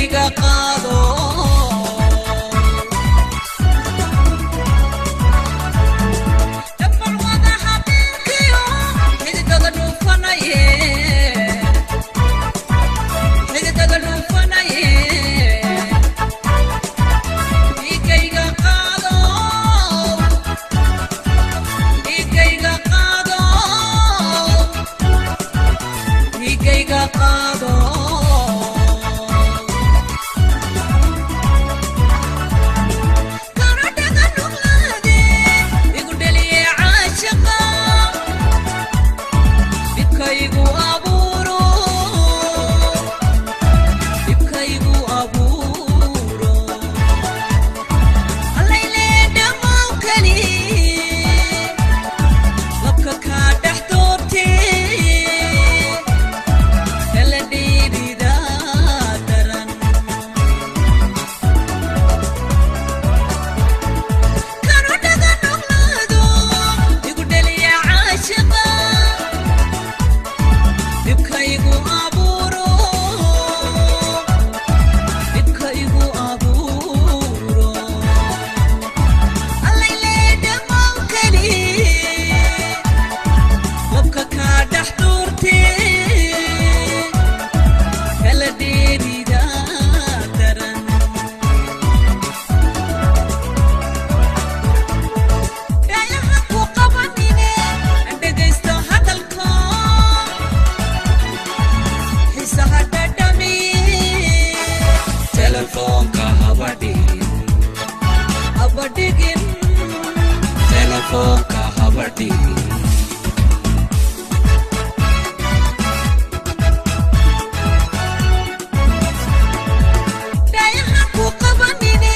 dhiigayga qaado dhammaan wada habeenkiyo xididada dhuufanaye dhiigayga qaado dhiigayga qaado dhiigayga qaado karadhaga nuglaade igu dhaliye caashaqa dhibkaygu abuuro dhibkaygu abuuro allayle dhammaawkani labka kaa dhex doortee kala dhiibida daran karadhaga nuglaado igu dhaliya caashaqa dhibkaygu abuuro dhibkaygu abuuro allayle dhammaawkani labka kaa dhex doortee kala dheerida daran dhayaha ku qabanine dhegaysto hadalko xiisaha dhadhamiye telefoonka habadhigin telefoonka habadhigin dhayaha ku qabanine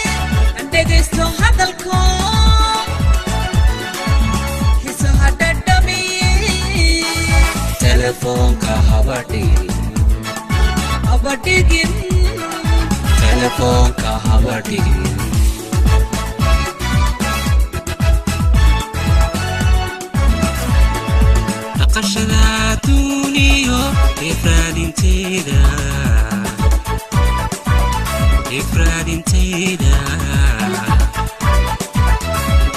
dhegaysto hadalko xiisaha dhadhamiye telefoonka habadhigin telefoonka habadhigin dhaqashada duuniyo ifraadinteeda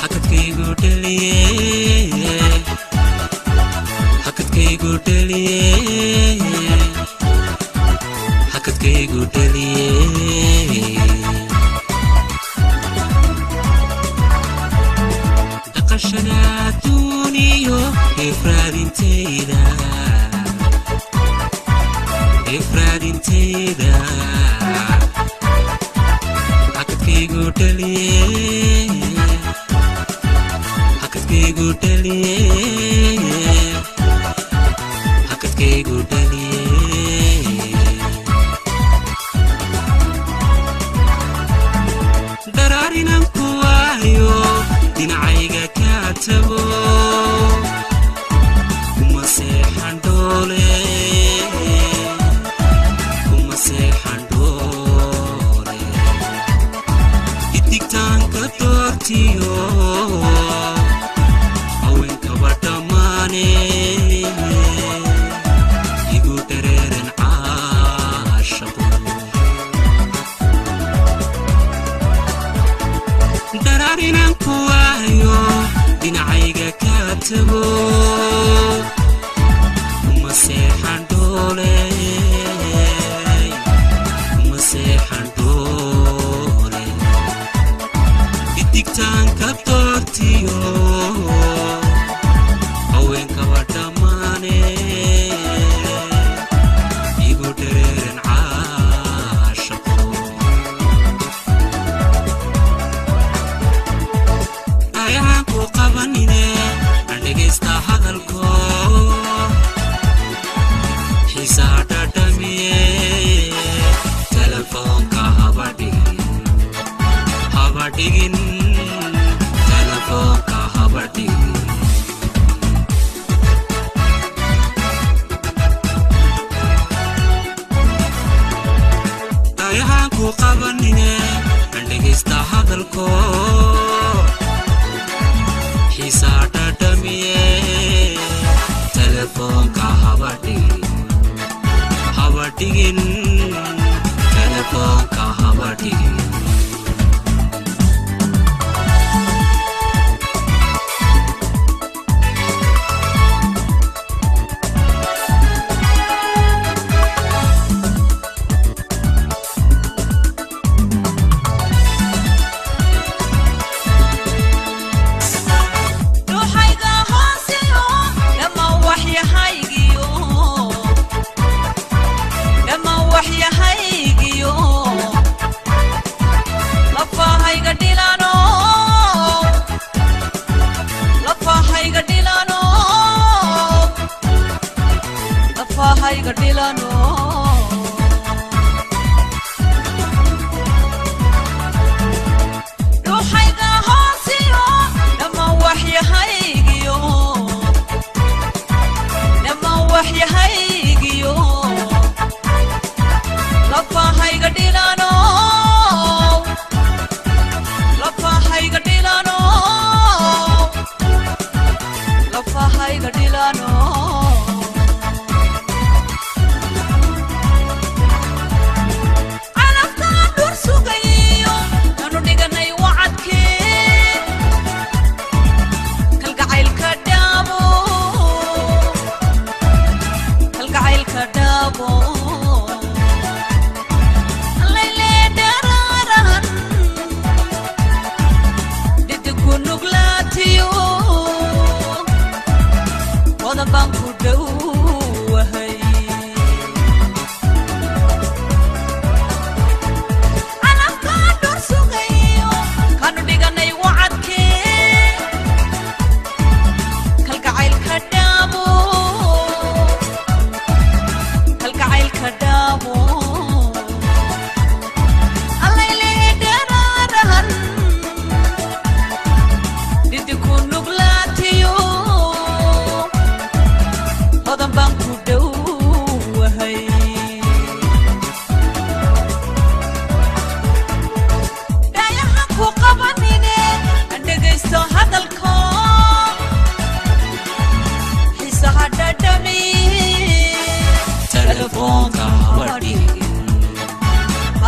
hakadkaygu dhaliye hakadkaygu dhaliye hakadkaygu dhaliye dhaqashada duuniyo ifraadinteeda hakadkaygu dhaliye hakadkaygu dhaliye hakadkaygu dhaliye dararinan ku waayo dhinacayga ka tago kuma seexan dhoole kuma seexan dhoole idigtaanka doortiyo haweenkaba dhammaane igu dareeran caashaqo dararinan ku waayo dhinacayga ka tago kuma seexan dhoole kuma seexan dhoole idigtaanka doortiyo haweenkaba dhammaane igu dareeran caashaqo ayahan ku qabanine dhegaysta hadalko xiisaha dhadhamiye telefoonka habadhigin telefoonka habadhigin ayahan ku qabanine dhegaysta hadalko xiisaha dhadhamiye telefoonka habadhigin telefoonka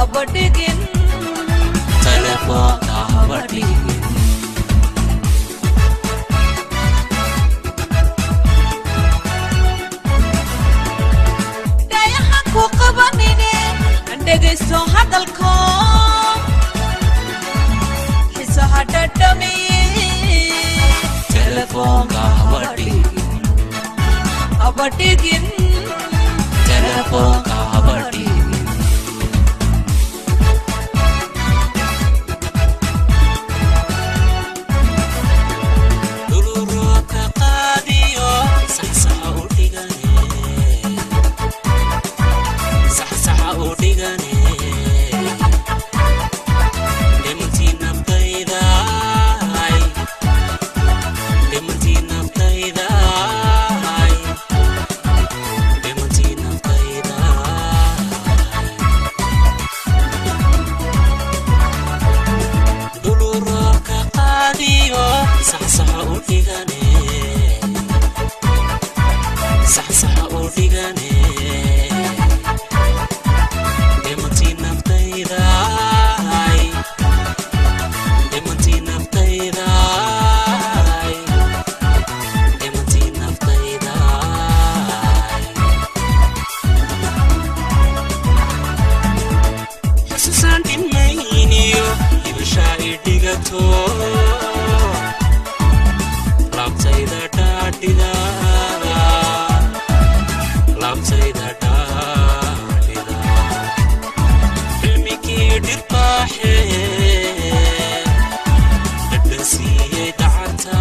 abadhigin telefoonka habadhigin dayahan ku qabanine dhegaysto hadalko xiisaha dhadhamiye telefoonka abadhigin telefoonka habadhigin duluroodka qaadiyo saxsaxa u dhigane saxsaxa u dhigane dhimantii naftayda dhimantii naftayda dhimantii naftayda duluroodka qaadiyo saxsaxa u dhigane saxsaxa u dhigane dhimantii naftayda dhimantii naftayda dhimantii naftayda xusuusaan dhimayniyo ibashaa i dhigato laabtayda dhaadhida laabtayda dhaadhida ilmikii dhirbaaxe dhadhan siiyey dhacanta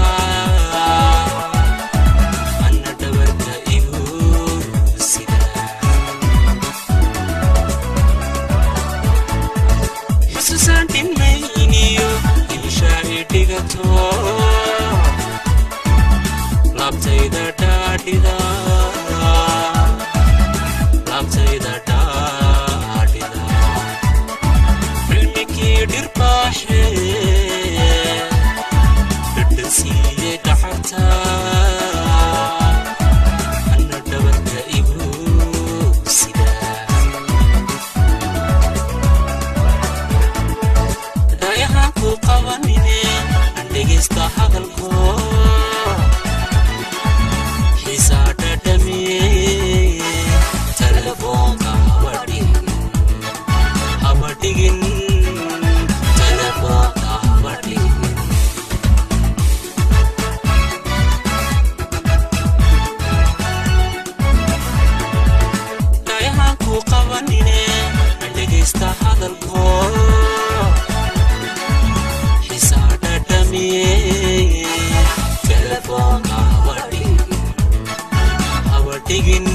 anna dhabarka igu sida xusuusaan dhimayniyo ibashaa i dhigato laabtayda dhaadhida laabtayda dhaadhida ilmikii dhirbaaxe dhadhan siiyey dhacanta anna dhabarka igu sida dhayahan ku qabanine aan dhegaysta hadalko xiisaa dhadhamiye telefoonka habadhigin telefoonka habadhigin dhayahan ku qabanine aan dhegaysta hadalko xiisaa dhadhamiye telefoonka habadhigin